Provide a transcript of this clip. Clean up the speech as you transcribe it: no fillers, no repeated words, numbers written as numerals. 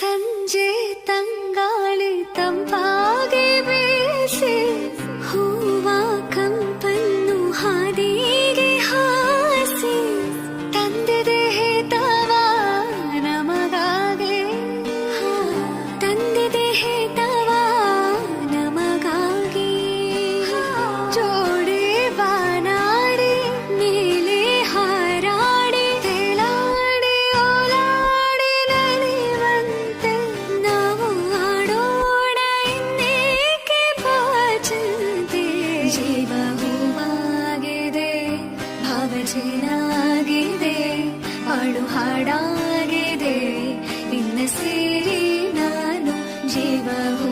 ಸಂಜೆ ತಂಗಾಳಿ ತಂಪಾಗಿ ಬೀಸಿ ಹೂವ ಕಂಪನ್ನು ಹಾದಿಗೆ ಹಾಸಿ ತಂದಿದೆ ಹೇತವ ನಮಗಾಗಿ ತಂದಿದೆ ಹೇತವ ನಮಗಾಗಿ ಜೋಡಿ ಬಾನಾಡಿ ನೀಲಿ ಹಾರಾಡಿ ತೇಲಾಡಿ ಓಲಾಡಿ ನಲಿವಂತೆ ನಾವು ಆಡೋಣ ಇನ್ನೇಕೆ ಬಾಚದೆ ಜೀವ ಹೂವಾಗಿದೆ ಭಾವ ಚೆನ್ನಾಗಿದೆ ಹಾಡು ಹಾಡಾಗಿದೆ ನಿನ್ನ ಸೇರಿ ನಾನು ಜೀವ ಹೂ